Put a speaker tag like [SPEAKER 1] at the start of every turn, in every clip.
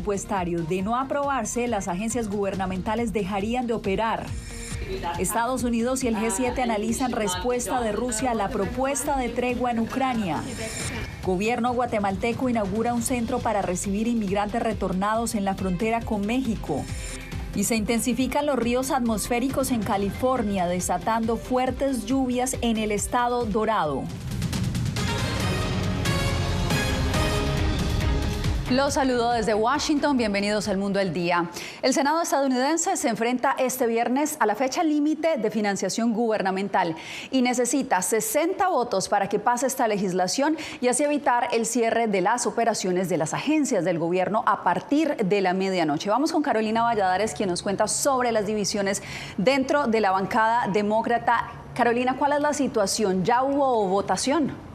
[SPEAKER 1] presupuestario. De no aprobarse, las agencias gubernamentales dejarían de operar. Estados Unidos y el G7 analizan respuesta de Rusia a la propuesta de tregua en Ucrania. Gobierno guatemalteco inaugura un centro para recibir inmigrantes retornados en la frontera con México. Y se intensifican los ríos atmosféricos en California, desatando fuertes lluvias en el estado Dorado. Los saludo desde Washington, bienvenidos al Mundo del Día. El Senado estadounidense se enfrenta este viernes a la fecha límite de financiación gubernamental y necesita 60 votos para que pase esta legislación y así evitar el cierre de las operaciones de las agencias del gobierno a partir de la medianoche. Vamos con Carolina Valladares, quien nos cuenta sobre las divisiones dentro de la bancada demócrata. Carolina, ¿cuál es la situación? ¿Ya hubo votación?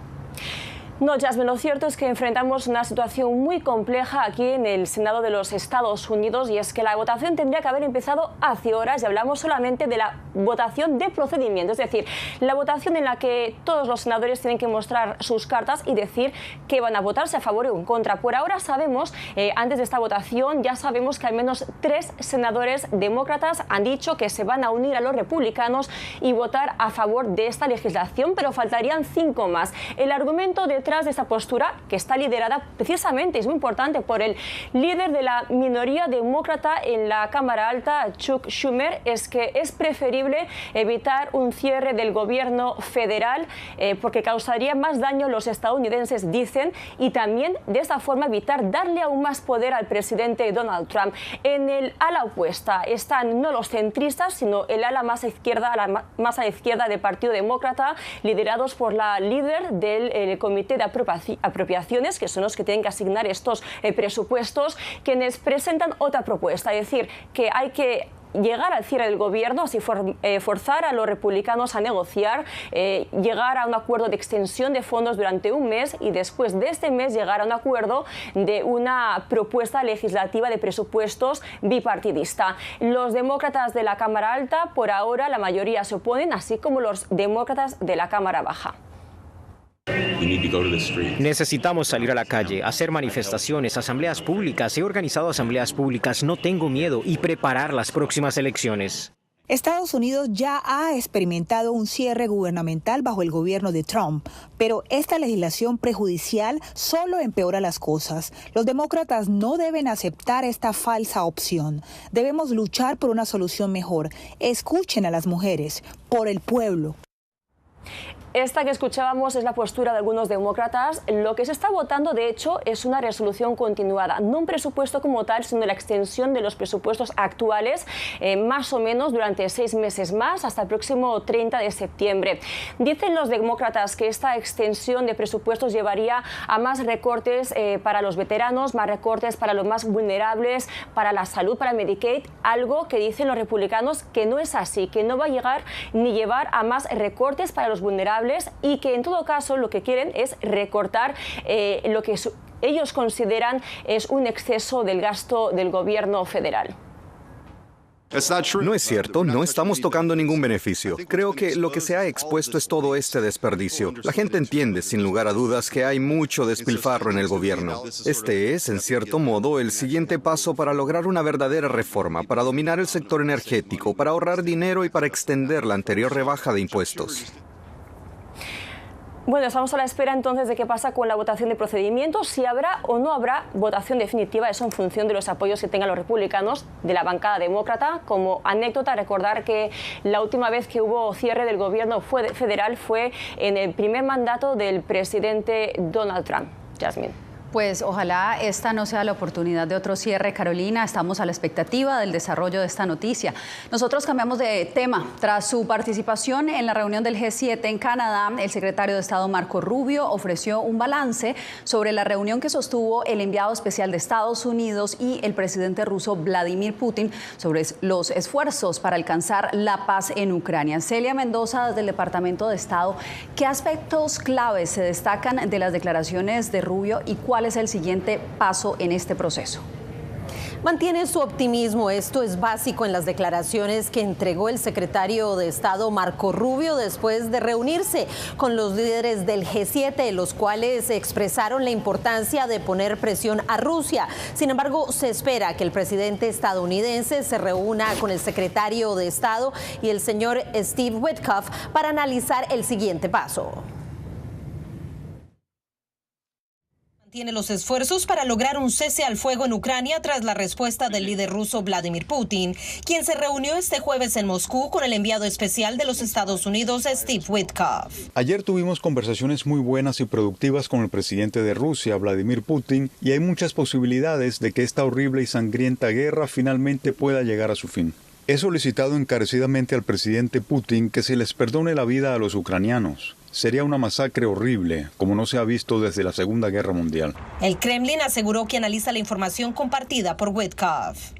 [SPEAKER 2] No, Jasmine, lo cierto es que enfrentamos una situación muy compleja aquí en el Senado de los Estados Unidos y es que la votación tendría que haber empezado hace horas y hablamos solamente de la votación de procedimiento, es decir, la votación en la que todos los senadores tienen que mostrar sus cartas y decir que van a votarse a favor o en contra. Por ahora sabemos, antes de esta votación, ya sabemos que al menos 3 senadores demócratas han dicho que se van a unir a los republicanos y votar a favor de esta legislación, pero faltarían 5 más. El argumento detrás de esta postura, que está liderada precisamente, es muy importante, por el líder de la minoría demócrata en la Cámara Alta, Chuck Schumer, es que es preferible evitar un cierre del gobierno federal porque causaría más daño a los estadounidenses, dicen, y también de esta forma evitar darle aún más poder al presidente Donald Trump. En el ala opuesta están no los centristas, sino el ala más a la izquierda del Partido Demócrata, liderados por la líder del Comité de Apropiaciones, que son los que tienen que asignar estos presupuestos, quienes presentan otra propuesta, es decir, que hay que llegar al cierre del gobierno, así forzar a los republicanos a negociar, llegar a un acuerdo de extensión de fondos durante un mes y después de este mes llegar a un acuerdo de una propuesta legislativa de presupuestos bipartidista. Los demócratas de la Cámara Alta, por ahora, la mayoría se oponen, así como los demócratas de la Cámara Baja.
[SPEAKER 3] Necesitamos salir a la calle, hacer manifestaciones, asambleas públicas. He organizado asambleas públicas, no tengo miedo, y preparar las próximas elecciones.
[SPEAKER 4] Estados Unidos ya ha experimentado un cierre gubernamental bajo el gobierno de Trump, pero esta legislación prejudicial solo empeora las cosas. Los demócratas no deben aceptar esta falsa opción. Debemos luchar por una solución mejor. Escuchen a las mujeres, por el pueblo.
[SPEAKER 2] Esta que escuchábamos es la postura de algunos demócratas. Lo que se está votando, de hecho, es una resolución continuada, no un presupuesto como tal, sino la extensión de los presupuestos actuales, más o menos durante 6 meses más, hasta el próximo 30 de septiembre. Dicen los demócratas que esta extensión de presupuestos llevaría a más recortes para los veteranos, más recortes para los más vulnerables, para la salud, para Medicaid, algo que dicen los republicanos que no es así, que no va a llegar ni llevar a más recortes para los vulnerables, y que en todo caso lo que quieren es recortar lo que ellos consideran es un exceso del gasto del gobierno federal.
[SPEAKER 5] No es cierto, no estamos tocando ningún beneficio. Creo que lo que se ha expuesto es todo este desperdicio. La gente entiende, sin lugar a dudas, que hay mucho despilfarro en el gobierno. Este es, en cierto modo, el siguiente paso para lograr una verdadera reforma, para dominar el sector energético, para ahorrar dinero y para extender la anterior rebaja de impuestos.
[SPEAKER 2] Bueno, estamos a la espera entonces de qué pasa con la votación de procedimientos, si habrá o no habrá votación definitiva, eso en función de los apoyos que tengan los republicanos de la bancada demócrata. Como anécdota, recordar que la última vez que hubo cierre del gobierno federal fue en el primer mandato del presidente Donald Trump. Jasmine.
[SPEAKER 1] Pues ojalá esta no sea la oportunidad de otro cierre, Carolina. Estamos a la expectativa del desarrollo de esta noticia. Nosotros cambiamos de tema. Tras su participación en la reunión del G7 en Canadá, el secretario de Estado Marco Rubio ofreció un balance sobre la reunión que sostuvo el enviado especial de Estados Unidos y el presidente ruso Vladimir Putin sobre los esfuerzos para alcanzar la paz en Ucrania. Celia Mendoza, desde el Departamento de Estado, ¿qué aspectos claves se destacan de las declaraciones de Rubio y cuál es el siguiente paso en este proceso?
[SPEAKER 6] Mantiene su optimismo. Esto es básico en las declaraciones que entregó el secretario de Estado Marco Rubio después de reunirse con los líderes del G7, los cuales expresaron la importancia de poner presión a Rusia. Sin embargo, se espera que el presidente estadounidense se reúna con el secretario de Estado y el señor Steve Witkoff para analizar el siguiente paso. Tiene los esfuerzos para lograr un cese al fuego en Ucrania tras la respuesta del líder ruso Vladimir Putin, quien se reunió este jueves en Moscú con el enviado especial de los Estados Unidos, Steve Witkoff.
[SPEAKER 7] Ayer tuvimos conversaciones muy buenas y productivas con el presidente de Rusia, Vladimir Putin, y hay muchas posibilidades de que esta horrible y sangrienta guerra finalmente pueda llegar a su fin. He solicitado encarecidamente al presidente Putin que se les perdone la vida a los ucranianos. Sería una masacre horrible, como no se ha visto desde la Segunda Guerra Mundial.
[SPEAKER 6] El Kremlin aseguró que analiza la información compartida por Witkoff.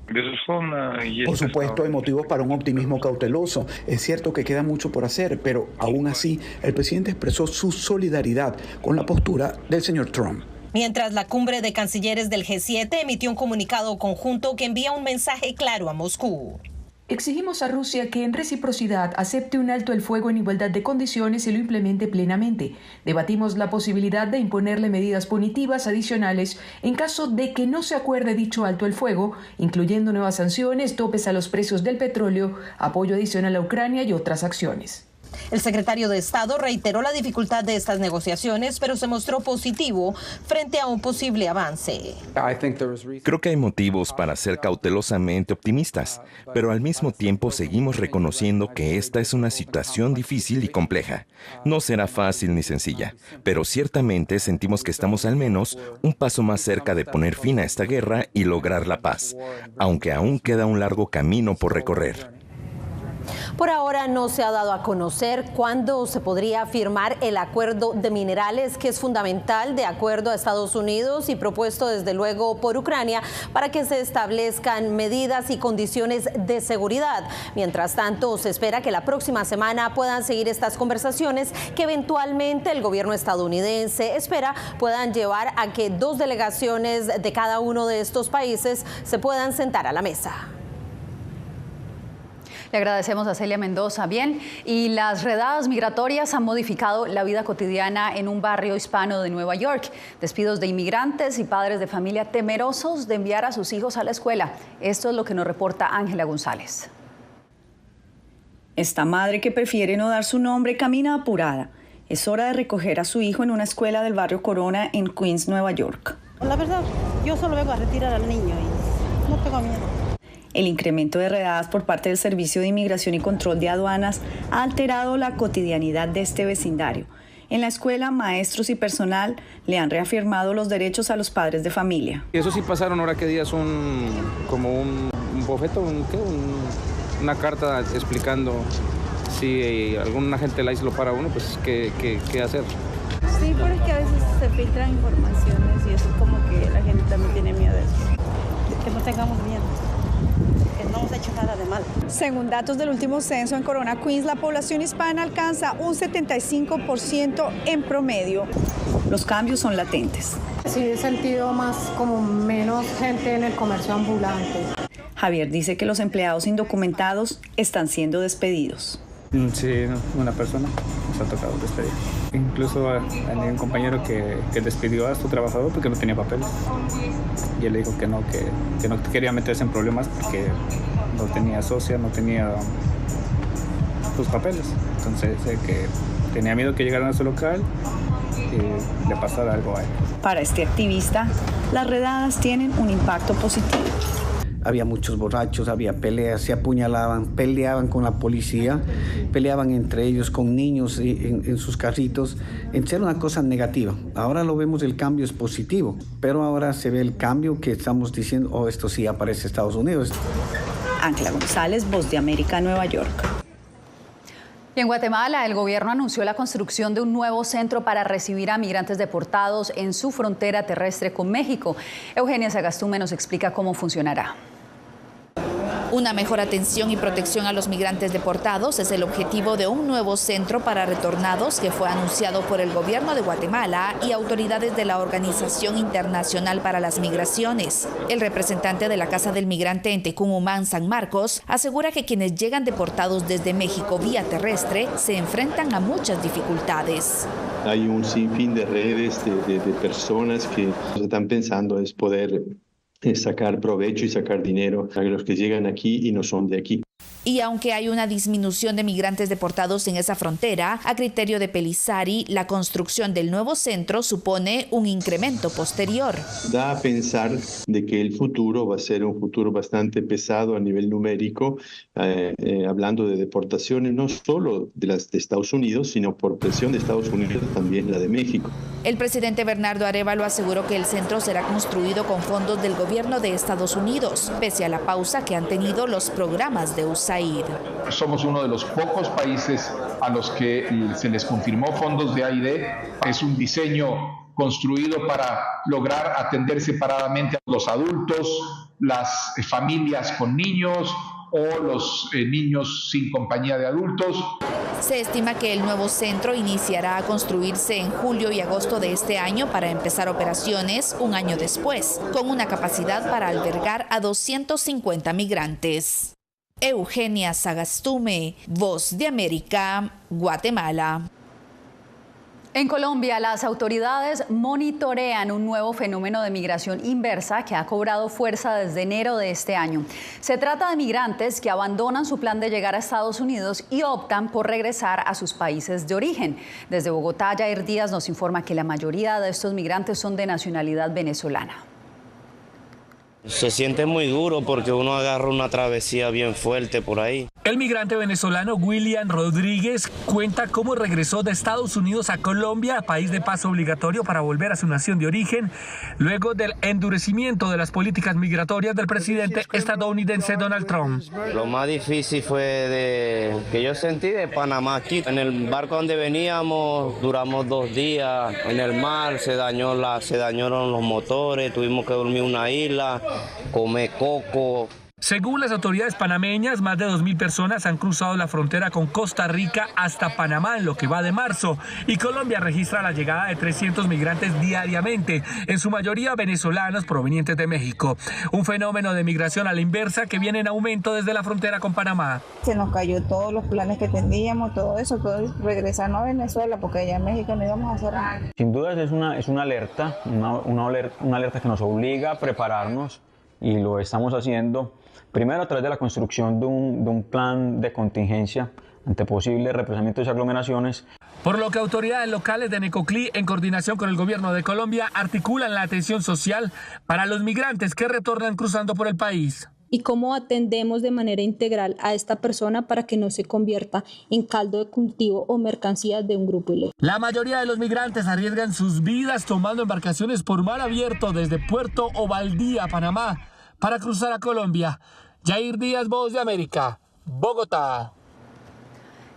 [SPEAKER 8] Por supuesto, hay motivos para un optimismo cauteloso. Es cierto que queda mucho por hacer, pero aún así, el presidente expresó su solidaridad con la postura del señor Trump.
[SPEAKER 6] Mientras la cumbre de cancilleres del G7 emitió un comunicado conjunto que envía un mensaje claro a Moscú.
[SPEAKER 9] Exigimos a Rusia que en reciprocidad acepte un alto el fuego en igualdad de condiciones y lo implemente plenamente. Debatimos la posibilidad de imponerle medidas punitivas adicionales en caso de que no se acuerde dicho alto el fuego, incluyendo nuevas sanciones, topes a los precios del petróleo, apoyo adicional a Ucrania y otras acciones.
[SPEAKER 6] El secretario de Estado reiteró la dificultad de estas negociaciones, pero se mostró positivo frente a un posible avance.
[SPEAKER 10] Creo que hay motivos para ser cautelosamente optimistas, pero al mismo tiempo seguimos reconociendo que esta es una situación difícil y compleja. No será fácil ni sencilla, pero ciertamente sentimos que estamos al menos un paso más cerca de poner fin a esta guerra y lograr la paz, aunque aún queda un largo camino por recorrer.
[SPEAKER 6] Por ahora no se ha dado a conocer cuándo se podría firmar el acuerdo de minerales, que es fundamental de acuerdo a Estados Unidos y propuesto desde luego por Ucrania para que se establezcan medidas y condiciones de seguridad. Mientras tanto, se espera que la próxima semana puedan seguir estas conversaciones que eventualmente el gobierno estadounidense espera puedan llevar a que 2 delegaciones de cada uno de estos países se puedan sentar a la mesa.
[SPEAKER 1] Le agradecemos a Celia Mendoza. Bien, y las redadas migratorias han modificado la vida cotidiana en un barrio hispano de Nueva York. Despidos de inmigrantes y padres de familia temerosos de enviar a sus hijos a la escuela. Esto es lo que nos reporta Ángela González.
[SPEAKER 11] Esta madre, que prefiere no dar su nombre, camina apurada. Es hora de recoger a su hijo en una escuela del barrio Corona en Queens, Nueva York.
[SPEAKER 12] La verdad, yo solo vengo a retirar al niño y no tengo miedo.
[SPEAKER 11] El incremento de redadas por parte del Servicio de Inmigración y Control de Aduanas ha alterado la cotidianidad de este vecindario. En la escuela, maestros y personal le han reafirmado los derechos a los padres de familia.
[SPEAKER 13] Eso sí pasaron ahora que días como un bofeto, una carta explicando si algún agente la lo para uno, pues qué hacer.
[SPEAKER 14] Sí, pero es que a veces se filtran informaciones y eso es como que la gente también tiene miedo de eso.
[SPEAKER 12] Que no tengamos miedo. No hemos hecho nada de mal.
[SPEAKER 15] Según datos del último censo en Corona, Queens, la población hispana alcanza un 75% en promedio.
[SPEAKER 11] Los cambios son latentes.
[SPEAKER 16] Sí, he sentido más como menos gente en el comercio ambulante.
[SPEAKER 11] Javier dice que los empleados indocumentados están siendo despedidos.
[SPEAKER 17] Sí, una persona nos ha tocado despedir. Incluso hay un compañero que despidió a su trabajador porque no tenía papeles. Y él le dijo que no quería meterse en problemas porque no tenía socia, no tenía sus papeles. Entonces que tenía miedo que llegaran a su local y le pasara algo a él.
[SPEAKER 11] Para este activista, las redadas tienen un impacto positivo.
[SPEAKER 18] Había muchos borrachos, había peleas, se apuñalaban, peleaban con la policía, peleaban entre ellos con niños en sus carritos. Era una cosa negativa. Ahora lo vemos, el cambio es positivo, pero ahora se ve el cambio que estamos diciendo, oh, esto sí aparece en Estados Unidos.
[SPEAKER 11] Ángela González, Voz de América, Nueva York.
[SPEAKER 1] Y en Guatemala, el gobierno anunció la construcción de un nuevo centro para recibir a migrantes deportados en su frontera terrestre con México. Eugenia Sagastume nos explica cómo funcionará.
[SPEAKER 19] Una mejor atención y protección a los migrantes deportados es el objetivo de un nuevo centro para retornados que fue anunciado por el gobierno de Guatemala y autoridades de la Organización Internacional para las Migraciones. El representante de la Casa del Migrante en Tecumumán, San Marcos, asegura que quienes llegan deportados desde México vía terrestre se enfrentan a muchas dificultades.
[SPEAKER 20] Hay un sinfín de redes de personas que están pensando es poder sacar provecho y sacar dinero a los que llegan aquí y no son de aquí.
[SPEAKER 19] Y aunque hay una disminución de migrantes deportados en esa frontera, a criterio de Pelissari, la construcción del nuevo centro supone un incremento posterior. Da a pensar
[SPEAKER 20] de que el futuro va a ser un futuro bastante pesado a nivel numérico, hablando de deportaciones no solo de las de Estados Unidos, sino por presión de Estados Unidos también la de México.
[SPEAKER 19] El presidente Bernardo Arévalo aseguró que el centro será construido con fondos del gobierno de Estados Unidos, pese a la pausa que han tenido los programas de USAID.
[SPEAKER 21] Somos uno de los pocos países a los que se les confirmó fondos de AID. Es un diseño construido para lograr atender separadamente a los adultos, las familias con niños o los niños sin compañía de adultos.
[SPEAKER 19] Se estima que el nuevo centro iniciará a construirse en julio y agosto de este año para empezar operaciones un año después, con una capacidad para albergar a 250 migrantes. Eugenia Sagastume, Voz de América, Guatemala.
[SPEAKER 1] En Colombia, las autoridades monitorean un nuevo fenómeno de migración inversa que ha cobrado fuerza desde enero de este año. Se trata de migrantes que abandonan su plan de llegar a Estados Unidos y optan por regresar a sus países de origen. Desde Bogotá, Jair Díaz nos informa que la mayoría de estos migrantes son de nacionalidad venezolana.
[SPEAKER 22] Se siente muy duro porque uno agarra una travesía bien fuerte por ahí.
[SPEAKER 23] El migrante venezolano William Rodríguez cuenta cómo regresó de Estados Unidos a Colombia, país de paso obligatorio para volver a su nación de origen, luego del endurecimiento de las políticas migratorias del presidente estadounidense Donald Trump.
[SPEAKER 22] Lo más difícil fue que yo sentí de Panamá aquí. En el barco donde veníamos duramos 2 días en el mar, se dañaron los motores, tuvimos que dormir en una isla, comer coco.
[SPEAKER 23] Según las autoridades panameñas, más de 2.000 personas han cruzado la frontera con Costa Rica hasta Panamá en lo que va de marzo, y Colombia registra la llegada de 300 migrantes diariamente, en su mayoría venezolanos provenientes de México. Un fenómeno de migración a la inversa que viene en aumento desde la frontera con Panamá.
[SPEAKER 24] Se nos cayó todos los planes que teníamos, todo regresarnos a Venezuela, porque allá en México no íbamos a hacer nada.
[SPEAKER 25] Sin duda es una alerta, una alerta que nos obliga a prepararnos, y lo estamos haciendo. Primero, a través de la construcción de un plan de contingencia ante posibles represamientos y aglomeraciones.
[SPEAKER 23] Por lo que autoridades locales de Necoclí, en coordinación con el gobierno de Colombia, articulan la atención social para los migrantes que retornan cruzando por el país.
[SPEAKER 26] Y cómo atendemos de manera integral a esta persona para que no se convierta en caldo de cultivo o mercancía de un grupo ilegal.
[SPEAKER 23] La mayoría de los migrantes arriesgan sus vidas tomando embarcaciones por mar abierto desde Puerto Ovaldía, Panamá, para cruzar a Colombia. Jair Díaz, Voz de América, Bogotá.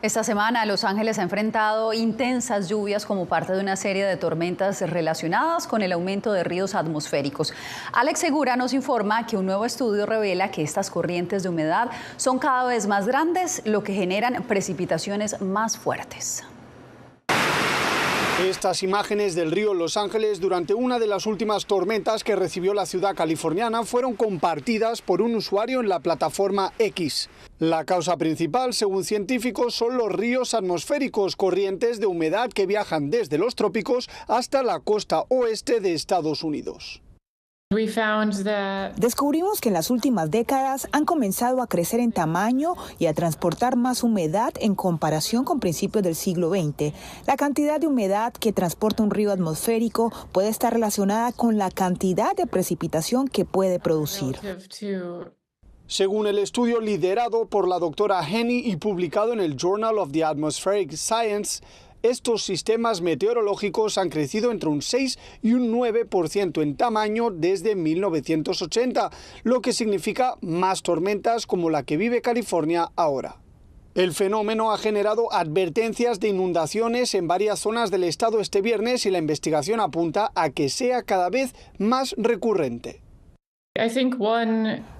[SPEAKER 1] Esta semana Los Ángeles ha enfrentado intensas lluvias como parte de una serie de tormentas relacionadas con el aumento de ríos atmosféricos. Alex Segura nos informa que un nuevo estudio revela que estas corrientes de humedad son cada vez más grandes, lo que generan precipitaciones más fuertes.
[SPEAKER 27] Estas imágenes del río Los Ángeles durante una de las últimas tormentas que recibió la ciudad californiana fueron compartidas por un usuario en la plataforma X. La causa principal, según científicos, son los ríos atmosféricos, corrientes de humedad que viajan desde los trópicos hasta la costa oeste de Estados Unidos.
[SPEAKER 4] Descubrimos que en las últimas décadas han comenzado a crecer en tamaño y a transportar más humedad en comparación con principios del siglo XX. La cantidad de humedad que transporta un río atmosférico puede estar relacionada con la cantidad de precipitación que puede producir.
[SPEAKER 27] Según el estudio liderado por la doctora Henny y publicado en el Journal of the Atmospheric Science, estos sistemas meteorológicos han crecido entre un 6 y un 9% en tamaño desde 1980, lo que significa más tormentas como la que vive California ahora. El fenómeno ha generado advertencias de inundaciones en varias zonas del estado este viernes y la investigación apunta a que sea cada vez más recurrente.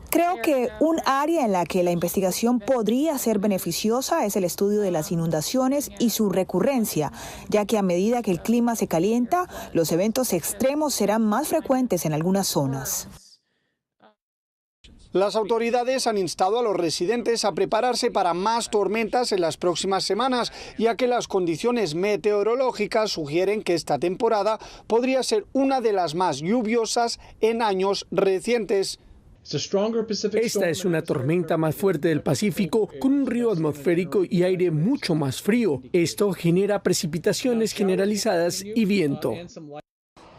[SPEAKER 4] Creo que un área en la que la investigación podría ser beneficiosa es el estudio de las inundaciones y su recurrencia, ya que a medida que el clima se calienta, los eventos extremos serán más frecuentes en algunas zonas.
[SPEAKER 27] Las autoridades han instado a los residentes a prepararse para más tormentas en las próximas semanas, ya que las condiciones meteorológicas sugieren que esta temporada podría ser una de las más lluviosas en años recientes.
[SPEAKER 2] Esta es una tormenta más fuerte del Pacífico, con un río atmosférico y aire mucho más frío. Esto genera precipitaciones generalizadas y viento.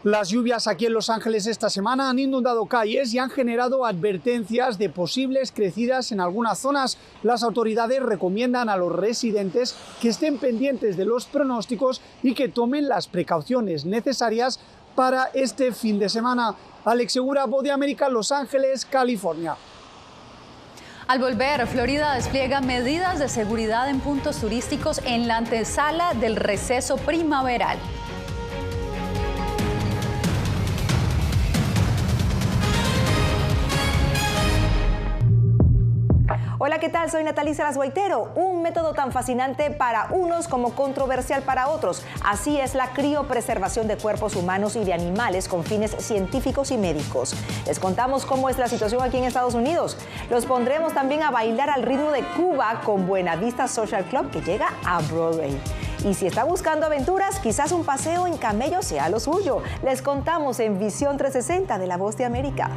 [SPEAKER 27] Las lluvias aquí en Los Ángeles esta semana han inundado calles y han generado advertencias de posibles crecidas en algunas zonas. Las autoridades recomiendan a los residentes que estén pendientes de los pronósticos y que tomen las precauciones necesarias para este fin de semana. Alex Segura, Voz de América, Los Ángeles, California.
[SPEAKER 1] Al volver, Florida despliega medidas de seguridad en puntos turísticos en la antesala del receso primaveral.
[SPEAKER 3] Hola, ¿qué tal? Soy Natalie Salas Guaitero. Un método tan fascinante para unos como controversial para otros. Así es la criopreservación de cuerpos humanos y de animales con fines científicos y médicos. Les contamos cómo es la situación aquí en Estados Unidos. Los pondremos también a bailar al ritmo de Cuba con Buena Vista Social Club, que llega a Broadway. Y si está buscando aventuras, quizás un paseo en camello sea lo suyo. Les contamos en Visión 360 de La Voz de América.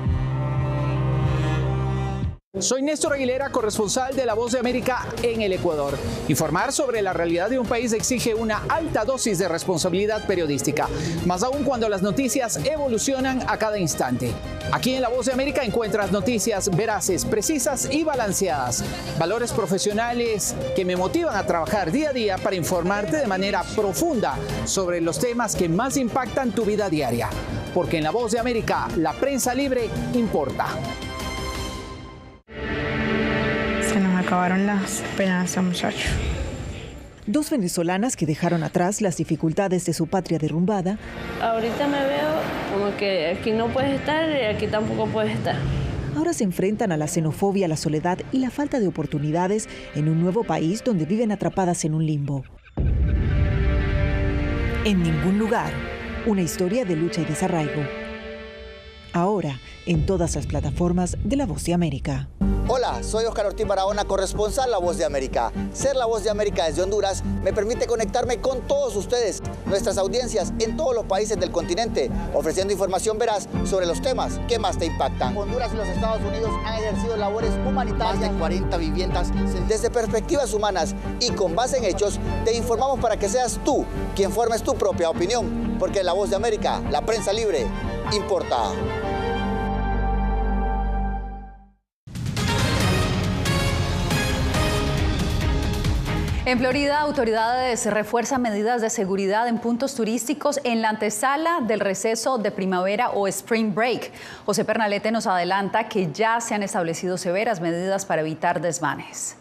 [SPEAKER 5] Soy Néstor Aguilera, corresponsal de La Voz de América en el Ecuador. Informar sobre la realidad de un país exige una alta dosis de responsabilidad periodística, más aún cuando las noticias evolucionan a cada instante. Aquí en La Voz de América encuentras noticias veraces, precisas y balanceadas, valores profesionales que me motivan a trabajar día a día para informarte de manera profunda sobre los temas que más impactan tu vida diaria. Porque en La Voz de América, la prensa libre importa.
[SPEAKER 7] Se nos acabaron las esperanzas, muchachos.
[SPEAKER 8] Dos venezolanas que dejaron atrás las dificultades de su patria derrumbada.
[SPEAKER 14] Ahorita me veo como que aquí no puedes estar y aquí tampoco puedes estar.
[SPEAKER 8] Ahora se enfrentan a la xenofobia, la soledad y la falta de oportunidades en un nuevo país donde viven atrapadas en un limbo. En ningún lugar, una historia de lucha y desarraigo. Ahora, en todas las plataformas de La Voz de América.
[SPEAKER 9] Hola, soy Oscar Ortiz Barahona, corresponsal La Voz de América. Ser La Voz de América desde Honduras me permite conectarme con todos ustedes, nuestras audiencias en todos los países del continente, ofreciendo información veraz sobre los temas que más te impactan. Honduras y los Estados Unidos han ejercido labores humanitarias de 40 viviendas. Desde perspectivas humanas y con base en hechos, te informamos para que seas tú quien formes tu propia opinión, porque en La Voz de América, la prensa libre, importa.
[SPEAKER 1] En Florida, autoridades refuerzan medidas de seguridad en puntos turísticos en la antesala del receso de primavera o Spring Break. José Pernalete nos adelanta que ya se han establecido severas medidas para evitar desmanes.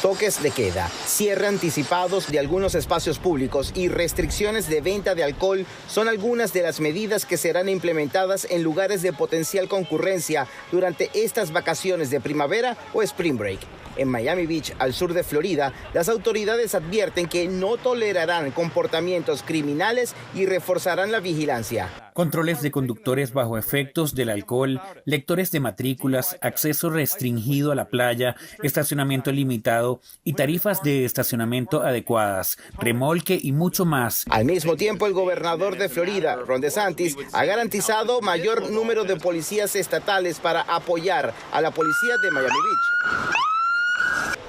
[SPEAKER 10] Toques de queda, cierre anticipados de algunos espacios públicos y restricciones de venta de alcohol son algunas de las medidas que serán implementadas en lugares de potencial concurrencia durante estas vacaciones de primavera o Spring Break. En Miami Beach, al sur de Florida, las autoridades advierten que no tolerarán comportamientos criminales y reforzarán la vigilancia.
[SPEAKER 28] Controles de conductores bajo efectos del alcohol, lectores de matrículas, acceso restringido a la playa, estacionamiento limitado y tarifas de estacionamiento adecuadas, remolque y mucho más.
[SPEAKER 10] Al mismo tiempo, el gobernador de Florida, Ron DeSantis, ha garantizado mayor número de policías estatales para apoyar a la policía de Miami Beach.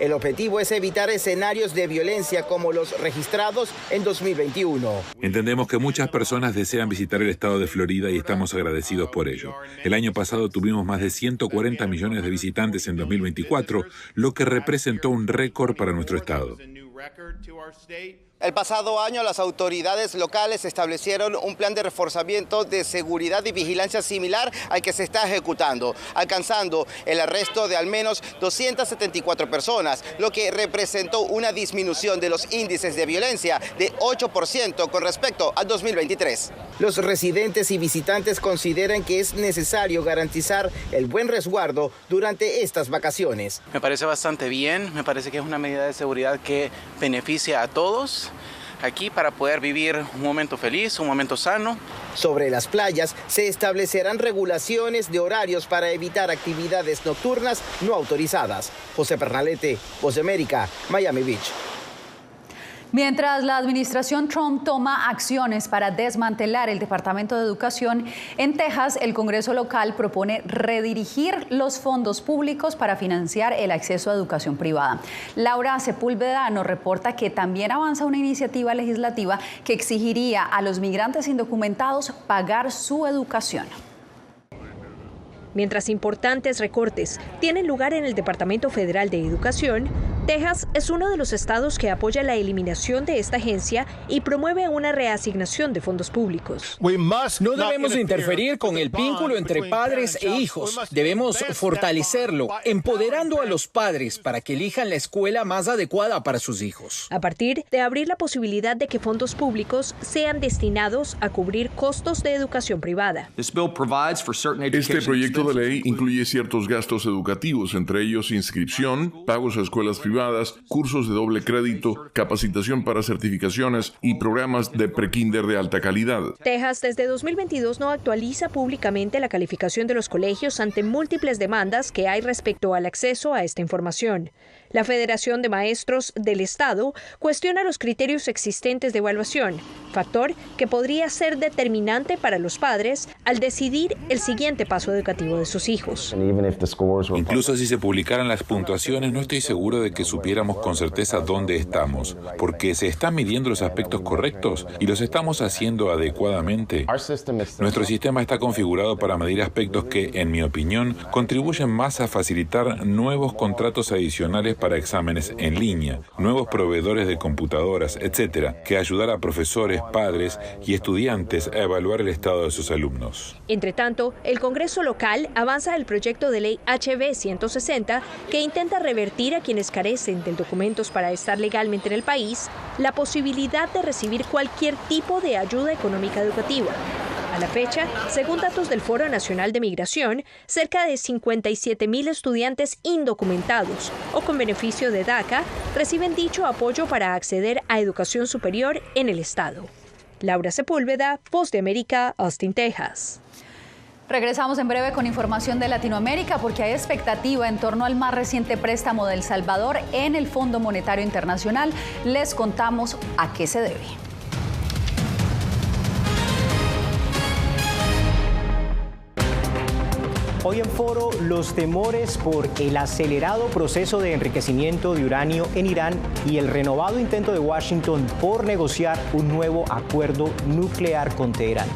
[SPEAKER 10] El objetivo es evitar escenarios de violencia como los registrados en 2021.
[SPEAKER 29] Entendemos que muchas personas desean visitar el estado de Florida y estamos agradecidos por ello. El año pasado tuvimos más de 140 millones de visitantes en 2024, lo que representó un récord para nuestro estado.
[SPEAKER 10] El pasado año las autoridades locales establecieron un plan de reforzamiento de seguridad y vigilancia similar al que se está ejecutando, alcanzando el arresto de al menos 274 personas, lo que representó una disminución de los índices de violencia de 8% con respecto al 2023. Los residentes y visitantes consideran que es necesario garantizar el buen resguardo durante estas vacaciones.
[SPEAKER 6] Me parece bastante bien, me parece que es una medida de seguridad que beneficia a todos aquí para poder vivir un momento feliz, un momento sano.
[SPEAKER 10] Sobre las playas se establecerán regulaciones de horarios para evitar actividades nocturnas no autorizadas. José Pernalete, Voz de América, Miami Beach.
[SPEAKER 1] Mientras la administración Trump toma acciones para desmantelar el Departamento de Educación, en Texas el Congreso local propone redirigir los fondos públicos para financiar el acceso a educación privada. Laura Sepúlveda nos reporta que también avanza una iniciativa legislativa que exigiría a los migrantes indocumentados pagar su educación.
[SPEAKER 11] Mientras importantes recortes tienen lugar en el Departamento Federal de Educación, Texas es uno de los estados que apoya la eliminación de esta agencia y promueve una reasignación de fondos públicos.
[SPEAKER 12] No debemos interferir con el vínculo entre padres e hijos. Debemos fortalecerlo, empoderando a los padres para que elijan la escuela más adecuada para sus hijos.
[SPEAKER 11] A partir de abrir la posibilidad de que fondos públicos sean destinados a cubrir costos de educación privada.
[SPEAKER 13] Este proyecto de ley incluye ciertos gastos educativos, entre ellos inscripción, pagos a escuelas privadas, cursos de doble crédito, capacitación para certificaciones y programas de prekinder de alta calidad.
[SPEAKER 11] Texas desde 2022 no actualiza públicamente la calificación de los colegios ante múltiples demandas que hay respecto al acceso a esta información. La Federación de Maestros del Estado cuestiona los criterios existentes de evaluación, factor que podría ser determinante para los padres al decidir el siguiente paso educativo de sus hijos.
[SPEAKER 29] Incluso si se publicaran las puntuaciones, no estoy seguro de que supiéramos con certeza dónde estamos, porque se están midiendo los aspectos correctos y los estamos haciendo adecuadamente. Nuestro sistema está configurado para medir aspectos que, en mi opinión, contribuyen más a facilitar nuevos contratos adicionales para exámenes en línea, nuevos proveedores de computadoras, etcétera, que ayudar a profesores, padres y estudiantes a evaluar el estado de sus alumnos.
[SPEAKER 11] Entre tanto, el Congreso local avanza el proyecto de ley HB 160 que intenta revertir a quienes carecen de documentos para estar legalmente en el país la posibilidad de recibir cualquier tipo de ayuda económica educativa. A la fecha, según datos del Foro Nacional de Migración, cerca de 57,000 estudiantes indocumentados o con beneficio de DACA reciben dicho apoyo para acceder a educación superior en el estado. Laura Sepúlveda, Voz de América, Austin, Texas.
[SPEAKER 1] Regresamos en breve con información de Latinoamérica porque hay expectativa en torno al más reciente préstamo de El Salvador en el Fondo Monetario Internacional. Les contamos a qué se debe.
[SPEAKER 15] Hoy en Foro, los temores por el acelerado proceso de enriquecimiento de uranio en Irán y el renovado intento de Washington por negociar un nuevo acuerdo nuclear con Teherán.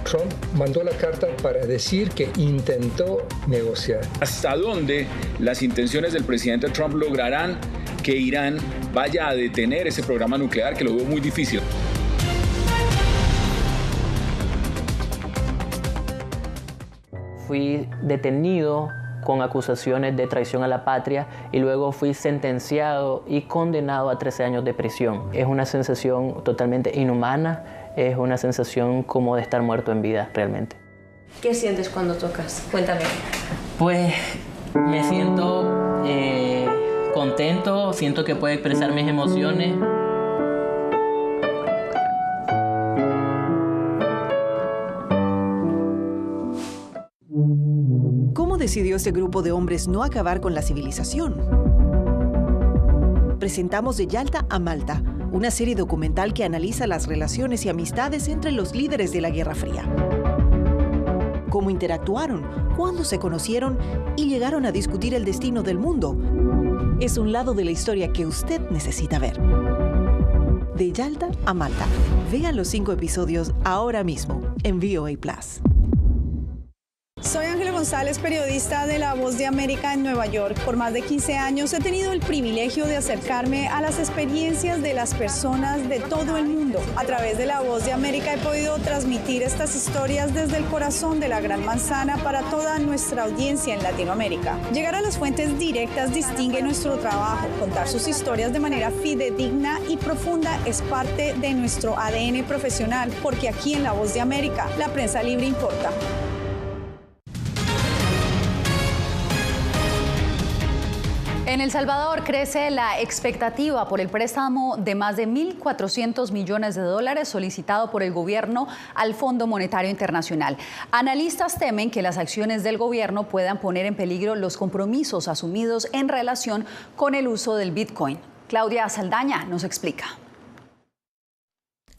[SPEAKER 16] Trump mandó la carta para decir que intentó negociar.
[SPEAKER 17] ¿Hasta dónde las intenciones del presidente Trump lograrán que Irán vaya a detener ese programa nuclear, que lo veo muy difícil?
[SPEAKER 18] Fui detenido con acusaciones de traición a la patria y luego fui sentenciado y condenado a 13 años de prisión. Es una sensación totalmente inhumana, es una sensación como de estar muerto en vida realmente.
[SPEAKER 20] ¿Qué sientes cuando tocas? Cuéntame.
[SPEAKER 18] Pues me siento contento, siento que puedo expresar mis emociones.
[SPEAKER 8] ¿Cómo decidió este grupo de hombres no acabar con la civilización? Presentamos De Yalta a Malta, una serie documental que analiza las relaciones y amistades entre los líderes de la Guerra Fría. Cómo interactuaron, cuándo se conocieron y llegaron a discutir el destino del mundo. Es un lado de la historia que usted necesita ver. De Yalta a Malta. Vea los 5 episodios ahora mismo en VOA+.
[SPEAKER 30] Soy Ángela
[SPEAKER 2] González, periodista de La Voz de América en Nueva York. Por más de 15 años he tenido el privilegio de acercarme a las experiencias de las personas de todo el mundo. A través de La Voz de América he podido transmitir estas historias desde el corazón de la Gran Manzana para toda nuestra audiencia en Latinoamérica. Llegar a las fuentes directas distingue nuestro trabajo. Contar sus historias de manera fidedigna y profunda es parte de nuestro ADN profesional, porque aquí en La Voz de América, la prensa libre importa.
[SPEAKER 1] En El Salvador crece la expectativa por el préstamo de más de 1.400 millones de dólares solicitado por el gobierno al Fondo Monetario Internacional. Analistas temen que las acciones del gobierno puedan poner en peligro los compromisos asumidos en relación con el uso del Bitcoin. Claudia Saldaña nos explica.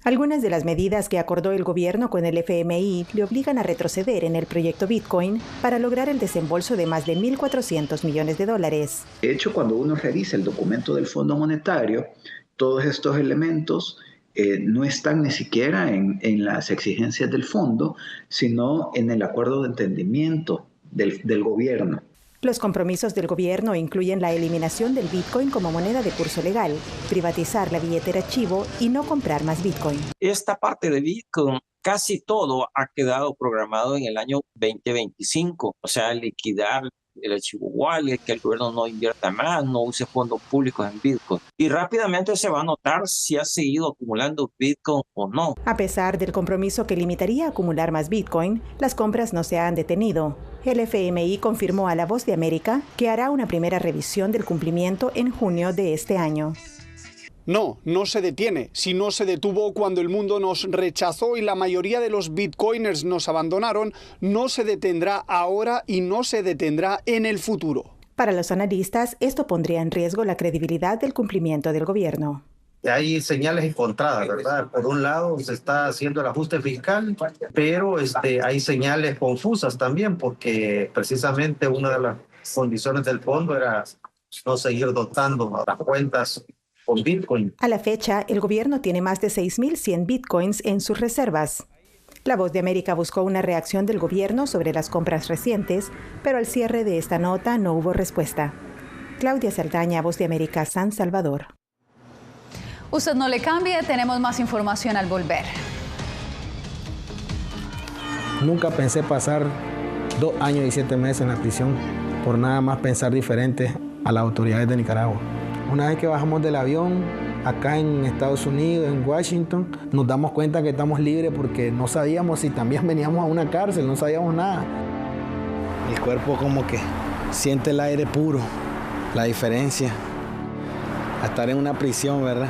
[SPEAKER 4] Algunas de las medidas que acordó el gobierno con el FMI le obligan a retroceder en el proyecto Bitcoin para lograr el desembolso de más de 1.400 millones de dólares.
[SPEAKER 19] De hecho, cuando uno revisa el documento del Fondo Monetario, todos estos elementos no están ni siquiera en las exigencias del fondo, sino en el acuerdo de entendimiento del gobierno.
[SPEAKER 4] Los compromisos del gobierno incluyen la eliminación del Bitcoin como moneda de curso legal, privatizar la billetera Chivo y no comprar más Bitcoin.
[SPEAKER 21] Esta parte de Bitcoin, casi todo ha quedado programado en el año 2025, o sea, liquidar el archivo wallet, que el gobierno no invierta más, no use fondos públicos en Bitcoin. Y rápidamente se va a notar si ha seguido acumulando Bitcoin o no.
[SPEAKER 4] A pesar del compromiso que limitaría a acumular más Bitcoin, las compras no se han detenido. El FMI confirmó a La Voz de América que hará una primera revisión del cumplimiento en junio de este año.
[SPEAKER 27] No se detiene. Si no se detuvo cuando el mundo nos rechazó y la mayoría de los bitcoiners nos abandonaron, no se detendrá ahora y no se detendrá en el futuro.
[SPEAKER 4] Para los analistas, esto pondría en riesgo la credibilidad del cumplimiento del gobierno.
[SPEAKER 22] Hay señales encontradas, ¿verdad? Por un lado se está haciendo el ajuste fiscal, pero hay señales confusas también, porque precisamente una de las condiciones del fondo era no seguir dotando las cuentas con Bitcoin.
[SPEAKER 4] A la fecha, el gobierno tiene más de 6.100 Bitcoins en sus reservas. La Voz de América buscó una reacción del gobierno sobre las compras recientes, pero al cierre de esta nota no hubo respuesta. Claudia Saldaña, Voz de América, San Salvador.
[SPEAKER 1] Usted no le cambie, tenemos más información al volver.
[SPEAKER 23] Nunca pensé pasar 2 años y 7 meses en la prisión por nada más pensar diferente a las autoridades de Nicaragua. Una vez que bajamos del avión, acá en Estados Unidos, en Washington, nos damos cuenta que estamos libres porque no sabíamos si también veníamos a una cárcel, no sabíamos nada. El cuerpo como que siente el aire puro, la diferencia a estar en una prisión, ¿verdad?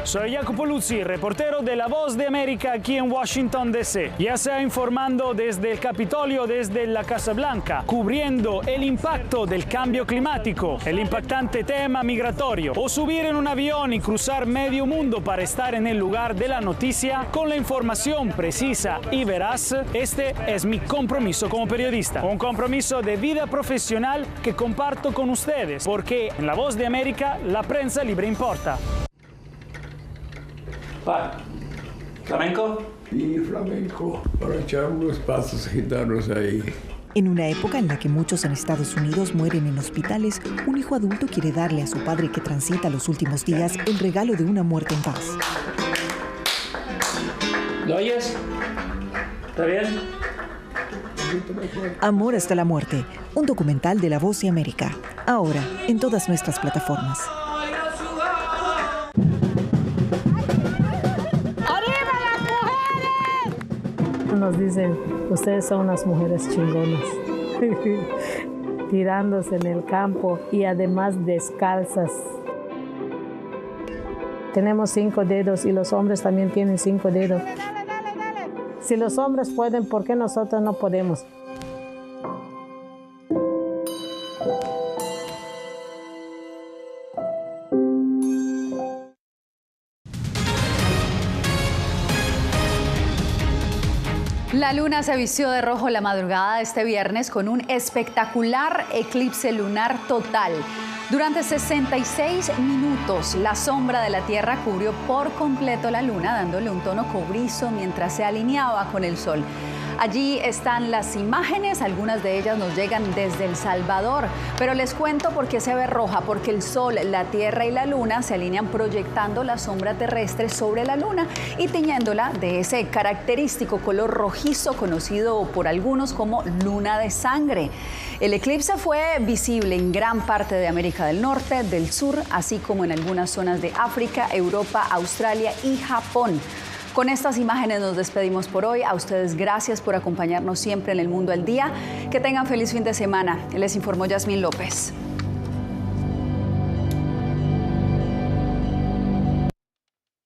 [SPEAKER 24] Soy Jacopo Luzzi, reportero de La Voz de América aquí en Washington, D.C. Ya sea informando desde el Capitolio, desde la Casa Blanca, cubriendo el impacto del cambio climático, el impactante tema migratorio, o subir en un avión y cruzar medio mundo para estar en el lugar de la noticia con la información precisa y veraz, este es mi compromiso como periodista. Un compromiso de vida profesional que comparto con ustedes, porque en La Voz de América la prensa libre importa.
[SPEAKER 25] ¿Flamenco?
[SPEAKER 26] Sí, flamenco, para echar unos pasos gitanos ahí.
[SPEAKER 8] En una época en la que muchos en Estados Unidos mueren en hospitales, un hijo adulto quiere darle a su padre que transita los últimos días el regalo de una muerte en paz.
[SPEAKER 25] ¿Lo oyes? ¿Está bien?
[SPEAKER 8] Amor hasta la muerte, un documental de La Voz de América. Ahora, en todas nuestras plataformas.
[SPEAKER 30] Nos dicen, ustedes son unas mujeres chingonas, tirándose en el campo y además descalzas. Tenemos 5 dedos y los hombres también tienen 5 dedos. Si los hombres pueden, ¿por qué nosotros no podemos?
[SPEAKER 1] La luna se vistió de rojo la madrugada de este viernes con un espectacular eclipse lunar total. Durante 66 minutos, la sombra de la Tierra cubrió por completo la Luna, dándole un tono cobrizo mientras se alineaba con el Sol. Allí están las imágenes, algunas de ellas nos llegan desde El Salvador, pero les cuento por qué se ve roja, porque el Sol, la Tierra y la Luna se alinean proyectando la sombra terrestre sobre la Luna y tiñéndola de ese característico color rojizo conocido por algunos como luna de sangre. El eclipse fue visible en gran parte de América del Norte, del Sur, así como en algunas zonas de África, Europa, Australia y Japón. Con estas imágenes nos despedimos por hoy. A ustedes gracias por acompañarnos siempre en El Mundo al Día. Que tengan feliz fin de semana. Les informó Yasmín López.